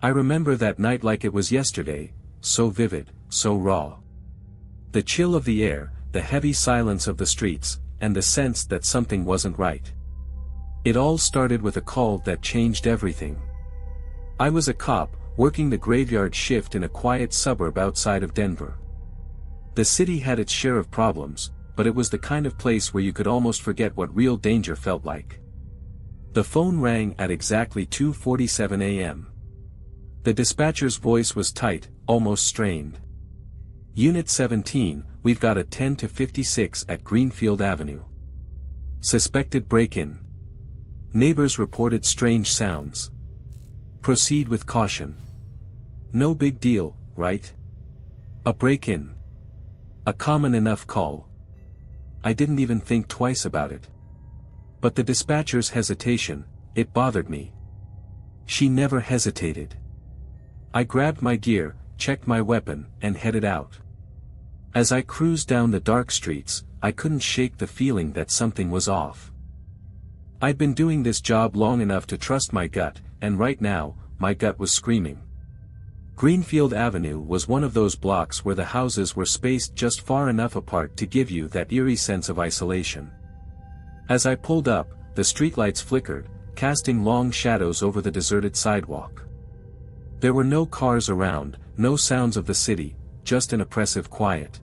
I remember that night like it was yesterday, so vivid, so raw. The chill of the air, the heavy silence of the streets, and the sense that something wasn't right. It all started with a call that changed everything. I was a cop, working the graveyard shift in a quiet suburb outside of Denver. The city had its share of problems, but it was the kind of place where you could almost forget what real danger felt like. The phone rang at exactly 2:47 a.m. The dispatcher's voice was tight, almost strained. Unit 17, we've got a 10 to 56 at Greenfield Avenue. Suspected break-in. Neighbors reported strange sounds. Proceed with caution. No big deal, right? A break-in. A common enough call. I didn't even think twice about it. But the dispatcher's hesitation, it bothered me. She never hesitated. I grabbed my gear, checked my weapon, and headed out. As I cruised down the dark streets, I couldn't shake the feeling that something was off. I'd been doing this job long enough to trust my gut, and right now, my gut was screaming. Greenfield Avenue was one of those blocks where the houses were spaced just far enough apart to give you that eerie sense of isolation. As I pulled up, the streetlights flickered, casting long shadows over the deserted sidewalk. There were no cars around, no sounds of the city, just an oppressive quiet.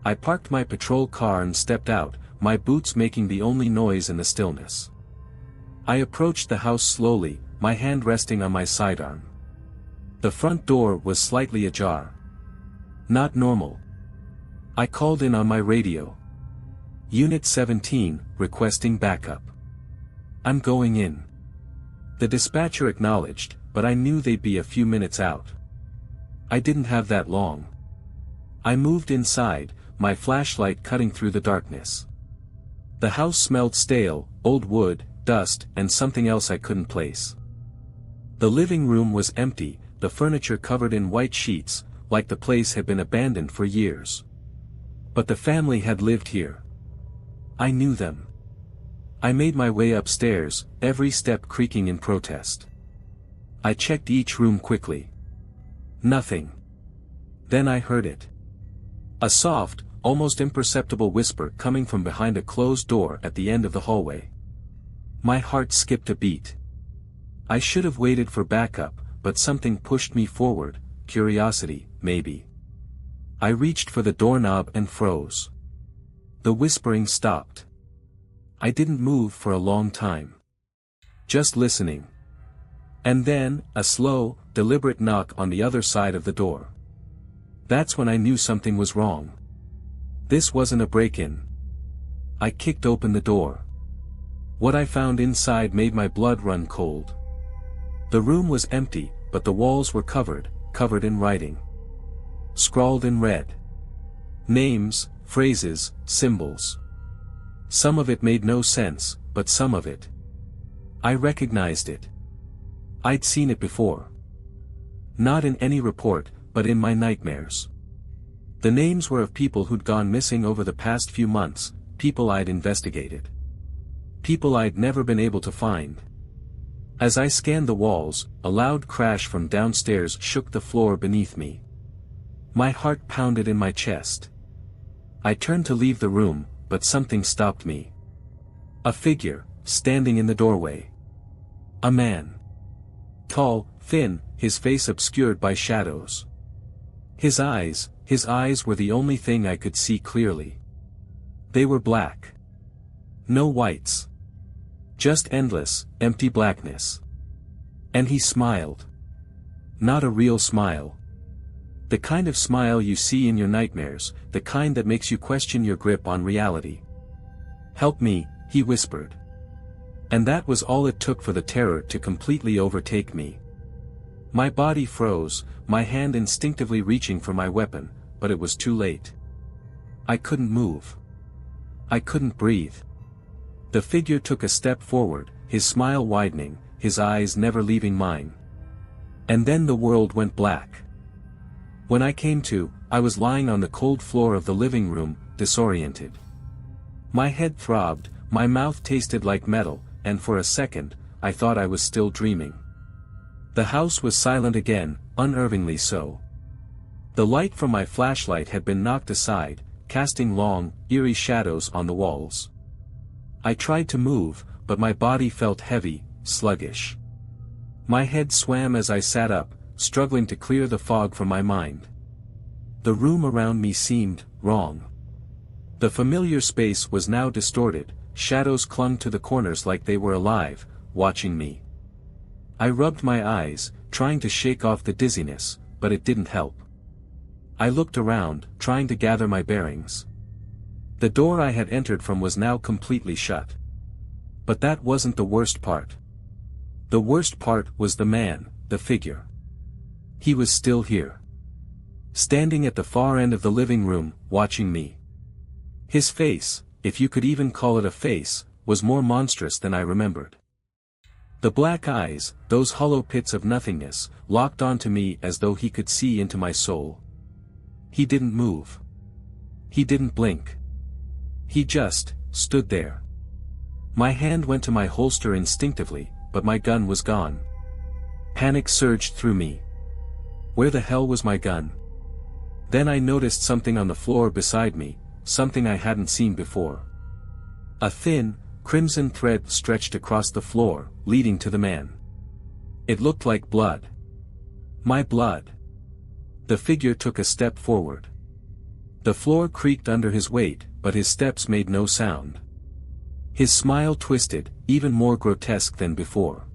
I parked my patrol car and stepped out, my boots making the only noise in the stillness. I approached the house slowly, my hand resting on my sidearm. The front door was slightly ajar. Not normal. I called in on my radio. Unit 17, requesting backup. I'm going in. The dispatcher acknowledged, but I knew they'd be a few minutes out. I didn't have that long. I moved inside, my flashlight cutting through the darkness. The house smelled stale, old wood, dust, and something else I couldn't place. The living room was empty, the furniture covered in white sheets, like the place had been abandoned for years. But the family had lived here. I knew them. I made my way upstairs, every step creaking in protest. I checked each room quickly. Nothing. Then I heard it. A soft, almost imperceptible whisper coming from behind a closed door at the end of the hallway. My heart skipped a beat. I should have waited for backup, but something pushed me forward, curiosity, maybe. I reached for the doorknob and froze. The whispering stopped. I didn't move for a long time. Just listening. And then, a slow, deliberate knock on the other side of the door. That's when I knew something was wrong. This wasn't a break-in. I kicked open the door. What I found inside made my blood run cold. The room was empty, but the walls were covered in writing. Scrawled in red. Names, phrases, symbols. Some of it made no sense, but some of it. I recognized it. I'd seen it before. Not in any report, but in my nightmares. The names were of people who'd gone missing over the past few months, people I'd investigated. People I'd never been able to find. As I scanned the walls, a loud crash from downstairs shook the floor beneath me. My heart pounded in my chest. I turned to leave the room, but something stopped me. A figure, standing in the doorway. A man. Tall, thin, his face obscured by shadows. His eyes were the only thing I could see clearly. They were black. No whites. Just endless, empty blackness. And he smiled. Not a real smile. The kind of smile you see in your nightmares, the kind that makes you question your grip on reality. "Help me," he whispered. And that was all it took for the terror to completely overtake me. My body froze, my hand instinctively reaching for my weapon, but it was too late. I couldn't move. I couldn't breathe. The figure took a step forward, his smile widening, his eyes never leaving mine. And then the world went black. When I came to, I was lying on the cold floor of the living room, disoriented. My head throbbed, my mouth tasted like metal, and for a second, I thought I was still dreaming. The house was silent again, unnervingly so. The light from my flashlight had been knocked aside, casting long, eerie shadows on the walls. I tried to move, but my body felt heavy, sluggish. My head swam as I sat up, struggling to clear the fog from my mind. The room around me seemed wrong. The familiar space was now distorted, shadows clung to the corners like they were alive, watching me. I rubbed my eyes, trying to shake off the dizziness, but it didn't help. I looked around, trying to gather my bearings. The door I had entered from was now completely shut. But that wasn't the worst part. The worst part was the man, the figure. He was still here. Standing at the far end of the living room, watching me. His face, if you could even call it a face, was more monstrous than I remembered. The black eyes, those hollow pits of nothingness, locked onto me as though he could see into my soul. He didn't move. He didn't blink. He just stood there. My hand went to my holster instinctively, but my gun was gone. Panic surged through me. Where the hell was my gun? Then I noticed something on the floor beside me, something I hadn't seen before. A thin, crimson thread stretched across the floor, leading to the man. It looked like blood. My blood. The figure took a step forward. The floor creaked under his weight, but his steps made no sound. His smile twisted, even more grotesque than before.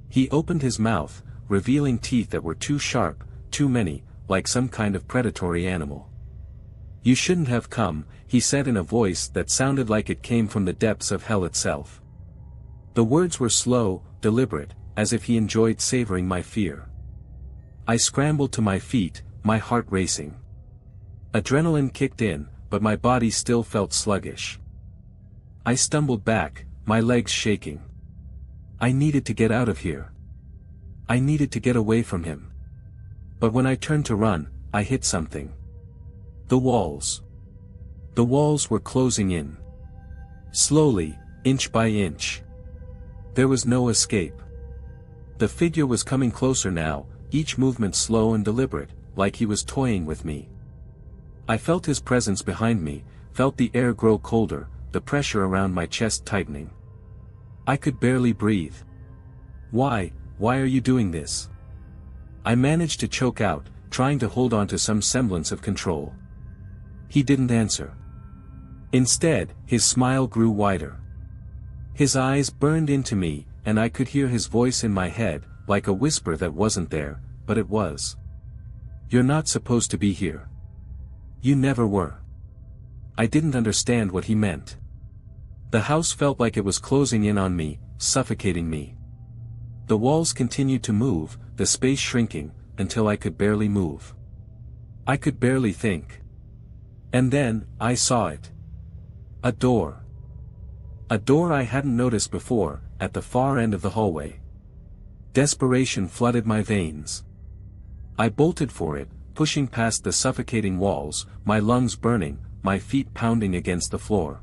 He opened his mouth, revealing teeth that were too sharp, too many, like some kind of predatory animal. "You shouldn't have come," he said in a voice that sounded like it came from the depths of hell itself. The words were slow, deliberate, as if he enjoyed savoring my fear. I scrambled to my feet, my heart racing. Adrenaline kicked in, but my body still felt sluggish. I stumbled back, my legs shaking. I needed to get out of here. I needed to get away from him. But when I turned to run, I hit something. The walls. The walls were closing in. Slowly, inch by inch. There was no escape. The figure was coming closer now, each movement slow and deliberate, like he was toying with me. I felt his presence behind me, felt the air grow colder, the pressure around my chest tightening. I could barely breathe. Why are you doing this?" I managed to choke out, trying to hold on to some semblance of control. He didn't answer. Instead, his smile grew wider. His eyes burned into me, and I could hear his voice in my head, like a whisper that wasn't there, but it was. "You're not supposed to be here. You never were." I didn't understand what he meant. The house felt like it was closing in on me, suffocating me. The walls continued to move, the space shrinking, until I could barely move. I could barely think. And then, I saw it. A door. A door I hadn't noticed before, at the far end of the hallway. Desperation flooded my veins. I bolted for it, pushing past the suffocating walls, my lungs burning, my feet pounding against the floor.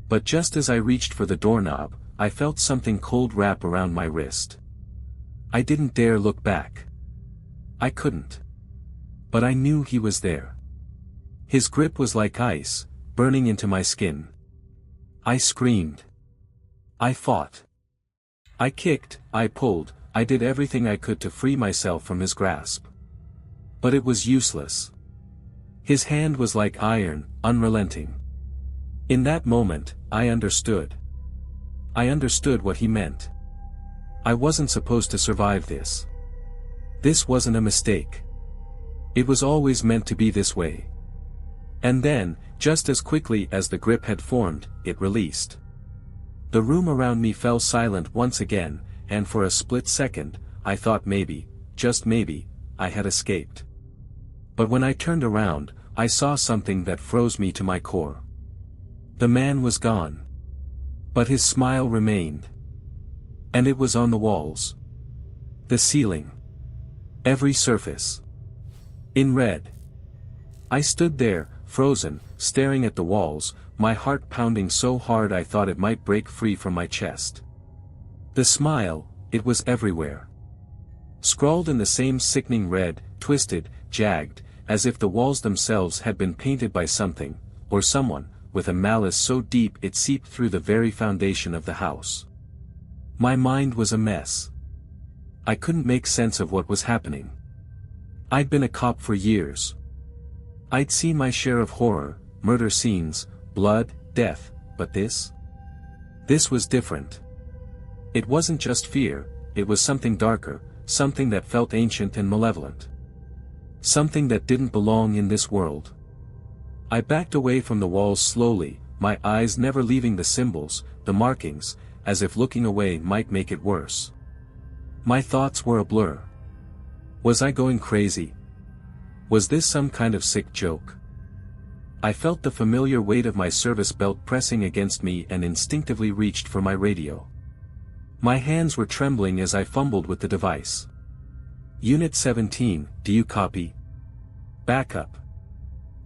But just as I reached for the doorknob, I felt something cold wrap around my wrist. I didn't dare look back. I couldn't. But I knew he was there. His grip was like ice, burning into my skin. I screamed. I fought. I kicked, I pulled, I did everything I could to free myself from his grasp. But it was useless. His hand was like iron, unrelenting. In that moment, I understood. I understood what he meant. I wasn't supposed to survive this. This wasn't a mistake. It was always meant to be this way. And then, just as quickly as the grip had formed, it released. The room around me fell silent once again, and for a split second, I thought maybe, just maybe, I had escaped. But when I turned around, I saw something that froze me to my core. The man was gone. But his smile remained. And it was on the walls. The ceiling. Every surface. In red. I stood there, frozen, staring at the walls, my heart pounding so hard I thought it might break free from my chest. The smile, it was everywhere. Scrawled in the same sickening red, twisted, jagged, as if the walls themselves had been painted by something, or someone, with a malice so deep it seeped through the very foundation of the house. My mind was a mess. I couldn't make sense of what was happening. I'd been a cop for years. I'd seen my share of horror, murder scenes, blood, death, but this? This was different. It wasn't just fear, it was something darker, something that felt ancient and malevolent. Something that didn't belong in this world. I backed away from the walls slowly, my eyes never leaving the symbols, the markings, as if looking away might make it worse. My thoughts were a blur. Was I going crazy? Was this some kind of sick joke? I felt the familiar weight of my service belt pressing against me and instinctively reached for my radio. My hands were trembling as I fumbled with the device. Unit 17, do you copy? Backup.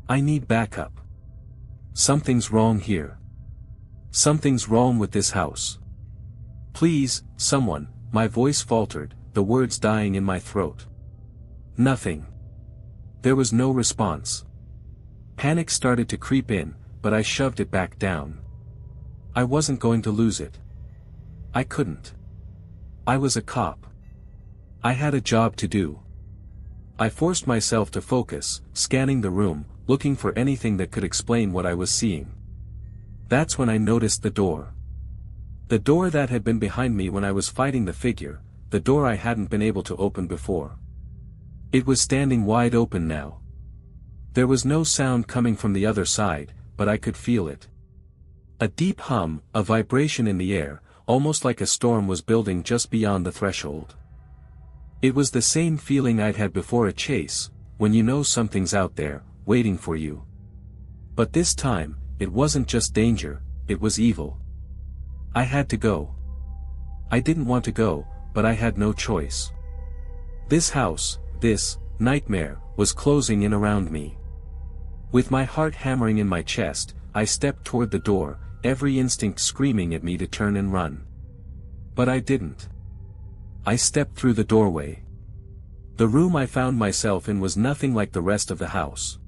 I need backup. Something's wrong here. Something's wrong with this house. Please, someone, my voice faltered, the words dying in my throat. Nothing. There was no response. Panic started to creep in, but I shoved it back down. I wasn't going to lose it. I couldn't. I was a cop. I had a job to do. I forced myself to focus, scanning the room, looking for anything that could explain what I was seeing. That's when I noticed the door. The door that had been behind me when I was fighting the figure, the door I hadn't been able to open before. It was standing wide open now. There was no sound coming from the other side, but I could feel it. A deep hum, a vibration in the air, almost like a storm was building just beyond the threshold. It was the same feeling I'd had before a chase, when you know something's out there, waiting for you. But this time, it wasn't just danger, it was evil. I had to go. I didn't want to go, but I had no choice. This house, this nightmare, was closing in around me. With my heart hammering in my chest, I stepped toward the door, every instinct screaming at me to turn and run. But I didn't. I stepped through the doorway. The room I found myself in was nothing like the rest of the house.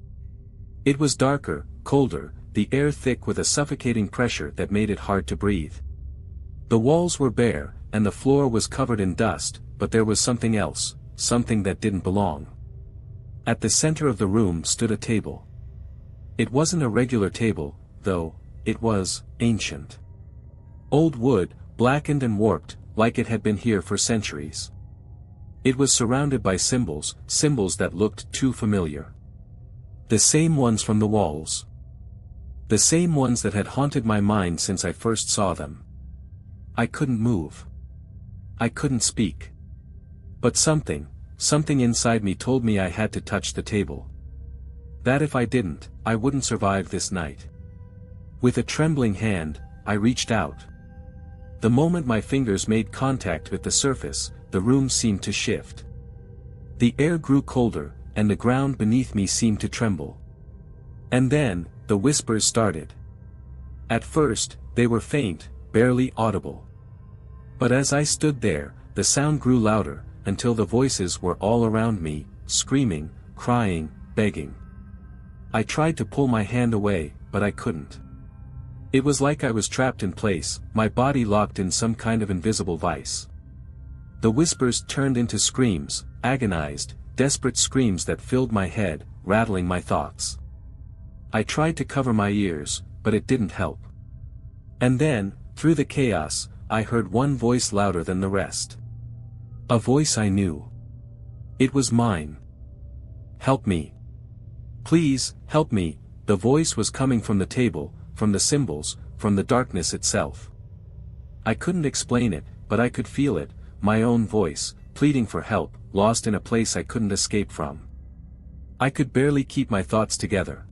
It was darker, colder, the air thick with a suffocating pressure that made it hard to breathe. The walls were bare, and the floor was covered in dust, but there was something else, something that didn't belong. At the center of the room stood a table. It wasn't a regular table, though, it was ancient. Old wood, blackened and warped, like it had been here for centuries. It was surrounded by symbols, symbols that looked too familiar. The same ones from the walls. The same ones that had haunted my mind since I first saw them. I couldn't move. I couldn't speak. But something inside me told me I had to touch the table. That if I didn't, I wouldn't survive this night. With a trembling hand, I reached out. The moment my fingers made contact with the surface, the room seemed to shift. The air grew colder, and the ground beneath me seemed to tremble. And then, the whispers started. At first, they were faint, barely audible. But as I stood there, the sound grew louder, until the voices were all around me, screaming, crying, begging. I tried to pull my hand away, but I couldn't. It was like I was trapped in place, my body locked in some kind of invisible vice. The whispers turned into screams, agonized, desperate screams that filled my head, rattling my thoughts. I tried to cover my ears, but it didn't help. And then, through the chaos, I heard one voice louder than the rest. A voice I knew. It was mine. Help me. Please, help me. The voice was coming from the table, from the symbols, from the darkness itself. I couldn't explain it, but I could feel it, my own voice, pleading for help, lost in a place I couldn't escape from. I could barely keep my thoughts together.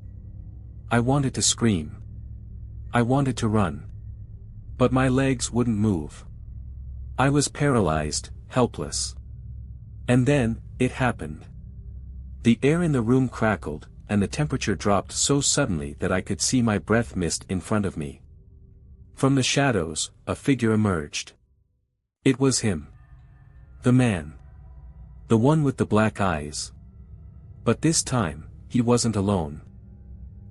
I wanted to scream. I wanted to run. But my legs wouldn't move. I was paralyzed, helpless. And then, it happened. The air in the room crackled, and the temperature dropped so suddenly that I could see my breath mist in front of me. From the shadows, a figure emerged. It was him. The man. The one with the black eyes. But this time, he wasn't alone.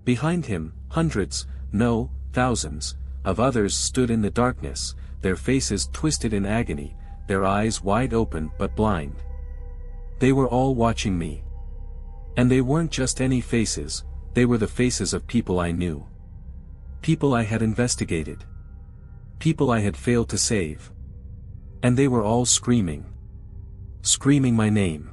Behind him, hundreds, no, thousands, of others stood in the darkness, their faces twisted in agony, their eyes wide open but blind. They were all watching me. And they weren't just any faces, they were the faces of people I knew. People I had investigated. People I had failed to save. And they were all screaming. Screaming my name.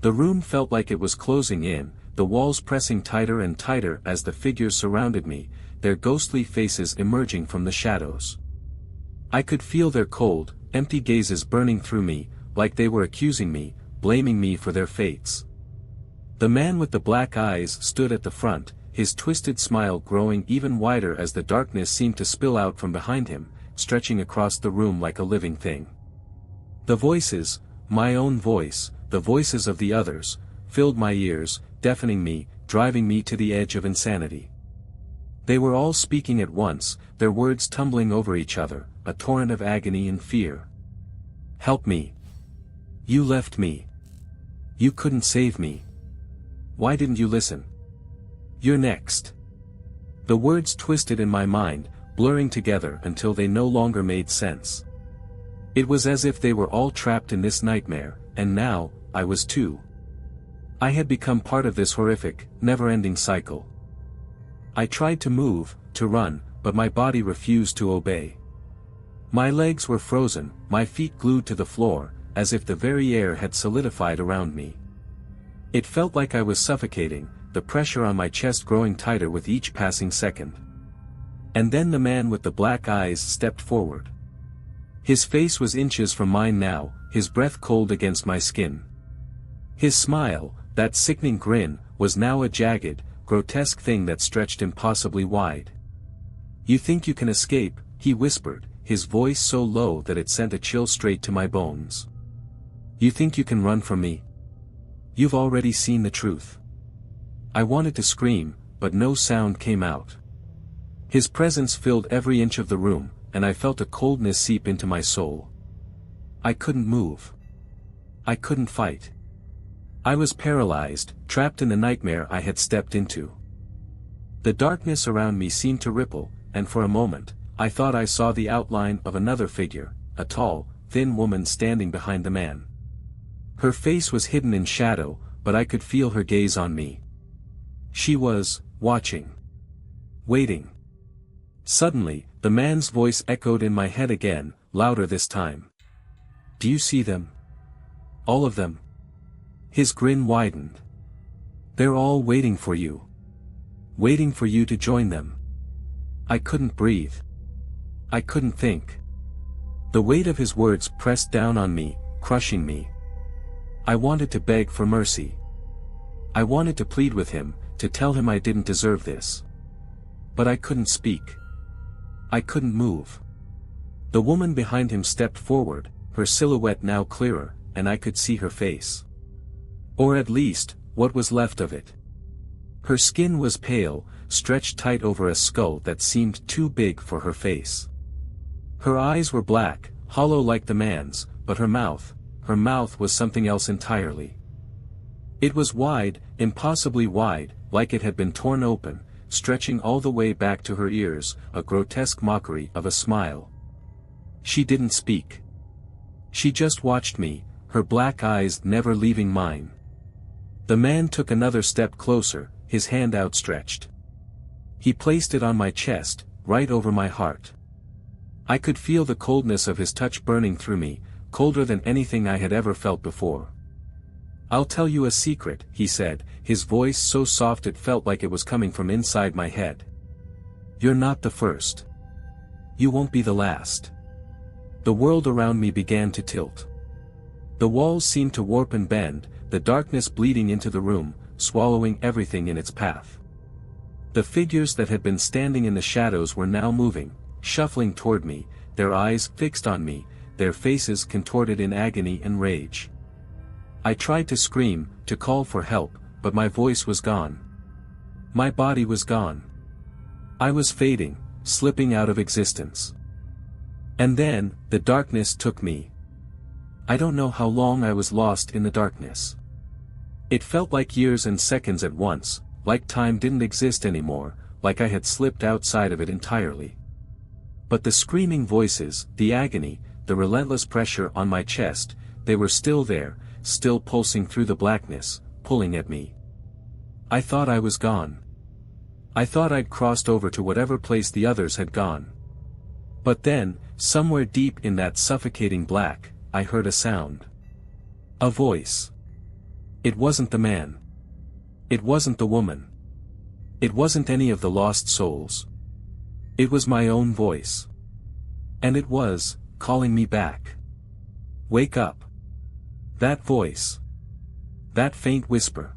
The room felt like it was closing in, the walls pressing tighter and tighter as the figures surrounded me, their ghostly faces emerging from the shadows. I could feel their cold, empty gazes burning through me, like they were accusing me, blaming me for their fates. The man with the black eyes stood at the front, his twisted smile growing even wider as the darkness seemed to spill out from behind him, stretching across the room like a living thing. The voices, my own voice, the voices of the others, filled my ears, deafening me, driving me to the edge of insanity. They were all speaking at once, their words tumbling over each other, a torrent of agony and fear. Help me. You left me. You couldn't save me. Why didn't you listen? You're next. The words twisted in my mind, blurring together until they no longer made sense. It was as if they were all trapped in this nightmare, and now, I was too. I had become part of this horrific, never-ending cycle. I tried to move, to run, but my body refused to obey. My legs were frozen, my feet glued to the floor, as if the very air had solidified around me. It felt like I was suffocating, the pressure on my chest growing tighter with each passing second. And then the man with the black eyes stepped forward. His face was inches from mine now, his breath cold against my skin. His smile, that sickening grin, was now a jagged, grotesque thing that stretched impossibly wide. You think you can escape, he whispered, his voice so low that it sent a chill straight to my bones. You think you can run from me? You've already seen the truth. I wanted to scream, but no sound came out. His presence filled every inch of the room, and I felt a coldness seep into my soul. I couldn't move. I couldn't fight. I was paralyzed, trapped in the nightmare I had stepped into. The darkness around me seemed to ripple, and for a moment, I thought I saw the outline of another figure, a tall, thin woman standing behind the man. Her face was hidden in shadow, but I could feel her gaze on me. She was watching. Waiting. Suddenly, the man's voice echoed in my head again, louder this time. Do you see them? All of them? His grin widened. They're all waiting for you. Waiting for you to join them. I couldn't breathe. I couldn't think. The weight of his words pressed down on me, crushing me. I wanted to beg for mercy. I wanted to plead with him, to tell him I didn't deserve this. But I couldn't speak. I couldn't move. The woman behind him stepped forward, her silhouette now clearer, and I could see her face. Or at least, what was left of it. Her skin was pale, stretched tight over a skull that seemed too big for her face. Her eyes were black, hollow like the man's, but her mouth was something else entirely. It was wide, impossibly wide, like it had been torn open, stretching all the way back to her ears, a grotesque mockery of a smile. She didn't speak. She just watched me, her black eyes never leaving mine. The man took another step closer, his hand outstretched. He placed it on my chest, right over my heart. I could feel the coldness of his touch burning through me, colder than anything I had ever felt before. I'll tell you a secret, he said, his voice so soft it felt like it was coming from inside my head. You're not the first. You won't be the last. The world around me began to tilt. The walls seemed to warp and bend, the darkness bleeding into the room, swallowing everything in its path. The figures that had been standing in the shadows were now moving, shuffling toward me, their eyes fixed on me, their faces contorted in agony and rage. I tried to scream, to call for help, but my voice was gone. My body was gone. I was fading, slipping out of existence. And then, the darkness took me. I don't know how long I was lost in the darkness. It felt like years and seconds at once, like time didn't exist anymore, like I had slipped outside of it entirely. But the screaming voices, the agony, the relentless pressure on my chest, they were still there, still pulsing through the blackness, pulling at me. I thought I was gone. I thought I'd crossed over to whatever place the others had gone. But then, somewhere deep in that suffocating black, I heard a sound. A voice. It wasn't the man. It wasn't the woman. It wasn't any of the lost souls. It was my own voice. And it was, calling me back. Wake up. That voice. That faint whisper.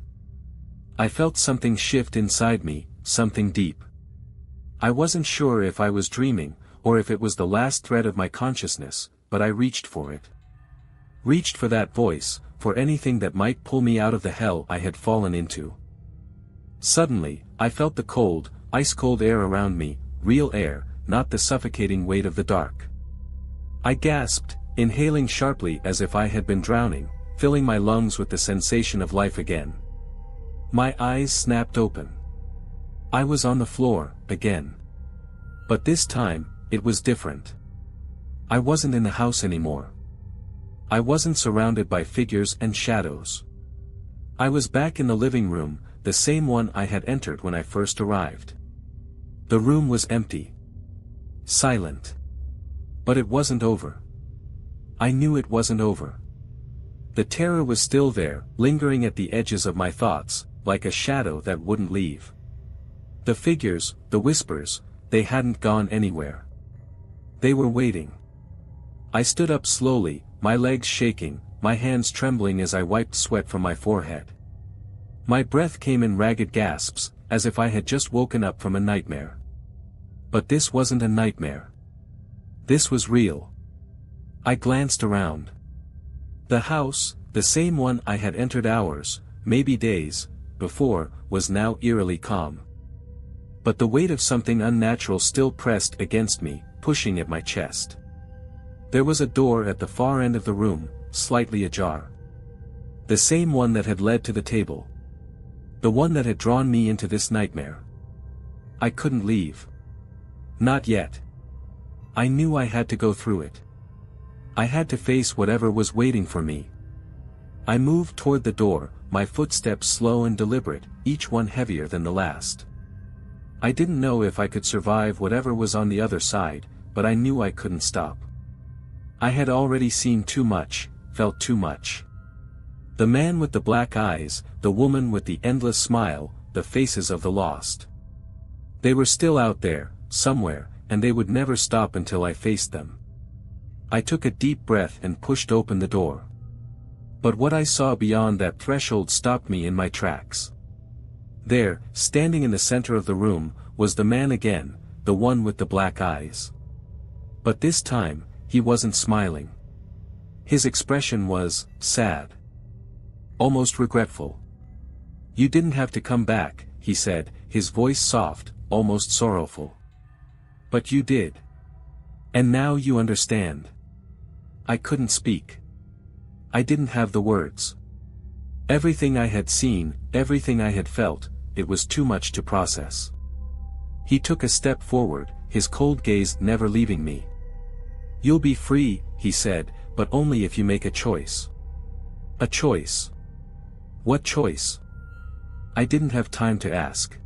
I felt something shift inside me, something deep. I wasn't sure if I was dreaming, or if it was the last thread of my consciousness, but I reached for it. Reached for that voice, for anything that might pull me out of the hell I had fallen into. Suddenly, I felt the cold, ice-cold air around me, real air, not the suffocating weight of the dark. I gasped, inhaling sharply as if I had been drowning, filling my lungs with the sensation of life again. My eyes snapped open. I was on the floor, again. But this time, it was different. I wasn't in the house anymore. I wasn't surrounded by figures and shadows. I was back in the living room, the same one I had entered when I first arrived. The room was empty. Silent. But it wasn't over. I knew it wasn't over. The terror was still there, lingering at the edges of my thoughts, like a shadow that wouldn't leave. The figures, the whispers, they hadn't gone anywhere. They were waiting. I stood up slowly, my legs shaking, my hands trembling as I wiped sweat from my forehead. My breath came in ragged gasps, as if I had just woken up from a nightmare. But this wasn't a nightmare. This was real. I glanced around. The house, the same one I had entered hours, maybe days, before, was now eerily calm. But the weight of something unnatural still pressed against me, pushing at my chest. There was a door at the far end of the room, slightly ajar. The same one that had led to the table. The one that had drawn me into this nightmare. I couldn't leave. Not yet. I knew I had to go through it. I had to face whatever was waiting for me. I moved toward the door, my footsteps slow and deliberate, each one heavier than the last. I didn't know if I could survive whatever was on the other side, but I knew I couldn't stop. I had already seen too much, felt too much. The man with the black eyes, the woman with the endless smile, the faces of the lost. They were still out there, somewhere, and they would never stop until I faced them. I took a deep breath and pushed open the door. But what I saw beyond that threshold stopped me in my tracks. There, standing in the center of the room, was the man again, the one with the black eyes. But this time, he wasn't smiling. His expression was sad. Almost regretful. "You didn't have to come back," he said, his voice soft, almost sorrowful. "But you did. And now you understand." I couldn't speak. I didn't have the words. Everything I had seen, everything I had felt, it was too much to process. He took a step forward, his cold gaze never leaving me. "You'll be free," he said, "but only if you make a choice." A choice. What choice? I didn't have time to ask.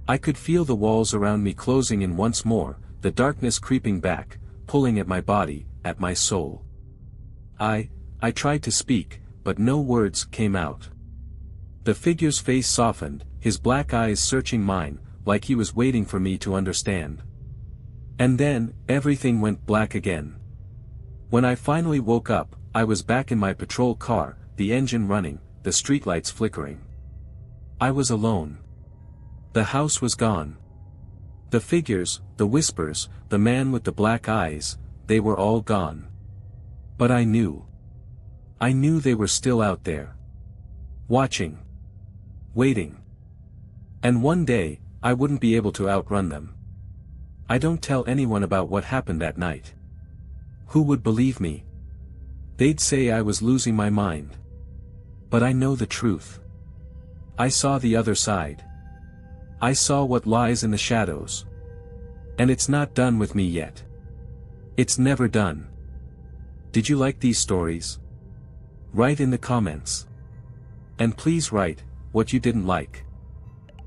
I could feel the walls around me closing in once more, the darkness creeping back, pulling at my body, at my soul. I tried to speak, but no words came out. The figure's face softened, his black eyes searching mine, like he was waiting for me to understand. And then, everything went black again. When I finally woke up, I was back in my patrol car, the engine running, the streetlights flickering. I was alone. The house was gone. The figures, the whispers, the man with the black eyes, they were all gone. But I knew. I knew they were still out there. Watching. Waiting. And one day, I wouldn't be able to outrun them. I don't tell anyone about what happened that night. Who would believe me? They'd say I was losing my mind. But I know the truth. I saw the other side. I saw what lies in the shadows. And it's not done with me yet. It's never done. Did you like these stories? Write in the comments. And please write what you didn't like.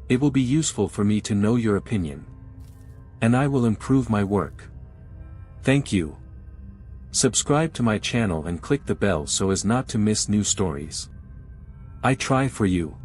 It will be useful for me to know your opinion. And I will improve my work. Thank you. Subscribe to my channel and click the bell so as not to miss new stories. I try for you.